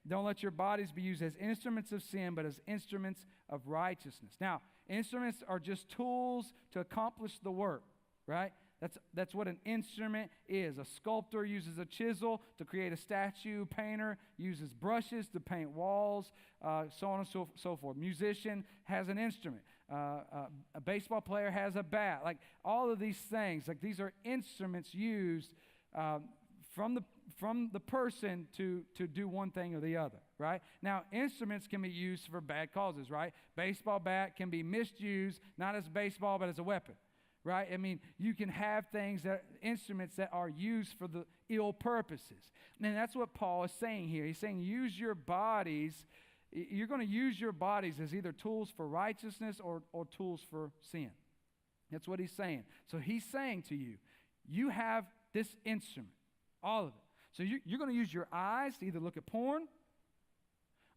don't let your bodies be used as instruments of sin, but as instruments of righteousness. Now, instruments are just tools to accomplish the work, right? That's what an instrument is. A sculptor uses a chisel to create a statue. Painter uses brushes to paint walls, so on and so forth. Musician has an instrument. A baseball player has a bat. Like all of these things, like these are instruments used from the person to do one thing or the other, right? Now, instruments can be used for bad causes, right? Baseball bat can be misused, not as baseball, but as a weapon. Right? I mean, you can have instruments that are used for the ill purposes. And that's what Paul is saying here. He's saying use your bodies. You're going to use your bodies as either tools for righteousness or tools for sin. That's what he's saying. So he's saying to you, you have this instrument, all of it. So you're going to use your eyes to either look at porn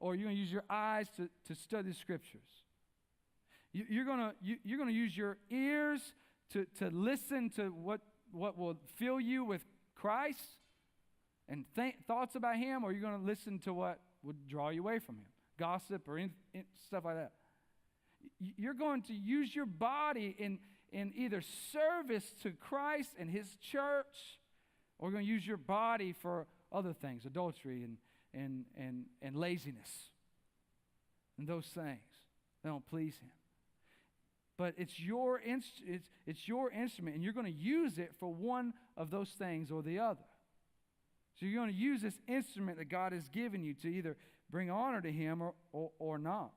or you're going to use your eyes to study the scriptures. You're going to use your ears to listen to what will fill you with Christ and thoughts about Him, or you're going to listen to what would draw you away from Him, gossip or stuff like that. You're going to use your body in either service to Christ and His church, or you're going to use your body for other things, adultery and laziness and those things that don't please Him. But it's your instrument, and you're going to use it for one of those things or the other. So you're going to use this instrument that God has given you to either bring honor to Him or not.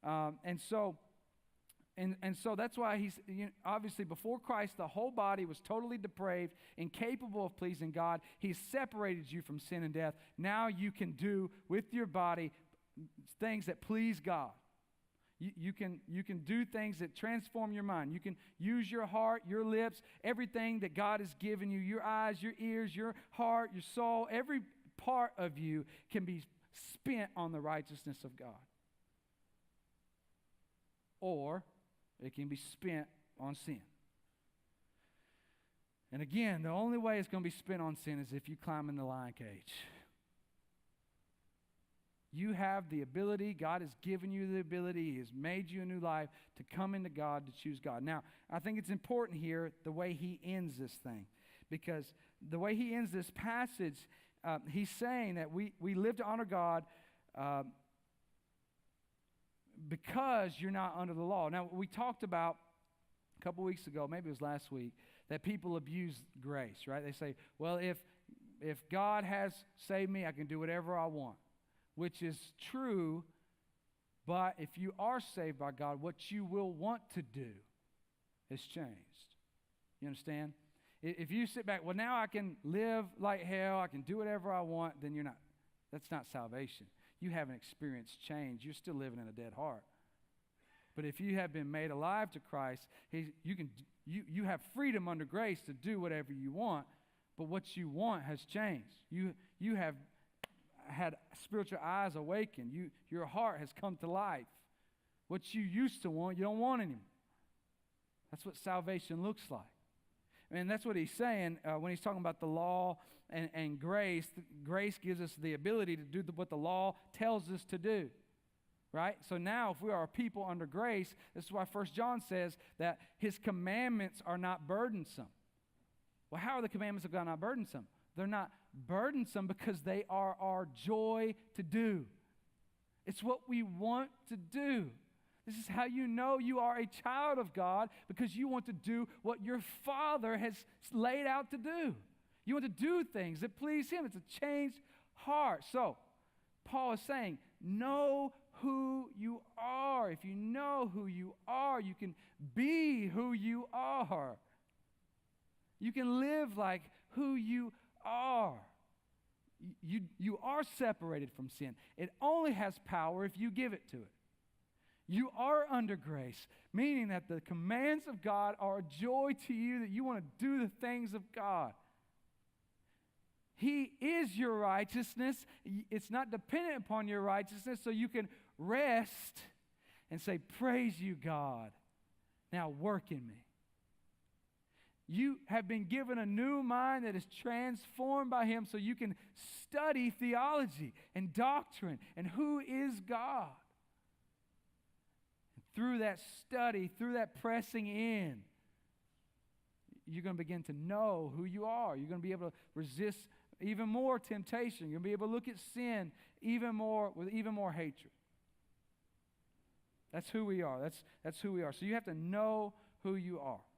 And so that's why he's obviously before Christ, the whole body was totally depraved, incapable of pleasing God. He's separated you from sin and death. Now you can do with your body things that please God. You can do things that transform your mind. You can use your heart, your lips, everything that God has given you, your eyes, your ears, your heart, your soul, every part of you can be spent on the righteousness of God. Or it can be spent on sin. And again, the only way it's going to be spent on sin is if you climb in the lion cage. You have the ability, God has given you the ability, He has made you a new life to come into God, to choose God. Now, I think it's important here the way he ends this thing. Because the way he ends this passage, he's saying that we live to honor God because you're not under the law. Now, we talked about a couple weeks ago, maybe it was last week, that people abuse grace, right? They say, well, if God has saved me, I can do whatever I want. Which is true, but if you are saved by God, what you will want to do has changed. You understand? If you sit back, well, now I can live like hell, I can do whatever I want, then that's not salvation. You haven't experienced change. You're still living in a dead heart. But if you have been made alive to Christ, you have freedom under grace to do whatever you want, but what you want has changed. You have had spiritual eyes awakened. Your heart has come to life. What you used to want, you don't want anymore. That's what salvation looks like. And that's what he's saying when he's talking about the law and grace. Grace gives us the ability to do what the law tells us to do. Right? So now if we are a people under grace, this is why 1 John says that His commandments are not burdensome. Well, how are the commandments of God not burdensome? They're not burdensome because they are our joy to do. It's what we want to do. This is how you know you are a child of God, because you want to do what your Father has laid out to do. You want to do things that please Him. It's a changed heart. So, Paul is saying, know who you are. If you know who you are, you can be who you are. You can live like who you are. You are separated from sin. It only has power if you give it to it. You are under grace, meaning that the commands of God are a joy to you, that you want to do the things of God. He is your righteousness. It's not dependent upon your righteousness, so you can rest and say, praise you, God. Now work in me. You have been given a new mind that is transformed by Him so you can study theology and doctrine and who is God. And through that study, through that pressing in, you're going to begin to know who you are. You're going to be able to resist even more temptation. You're going to be able to look at sin even more with even more hatred. That's who we are. That's who we are. So you have to know who you are.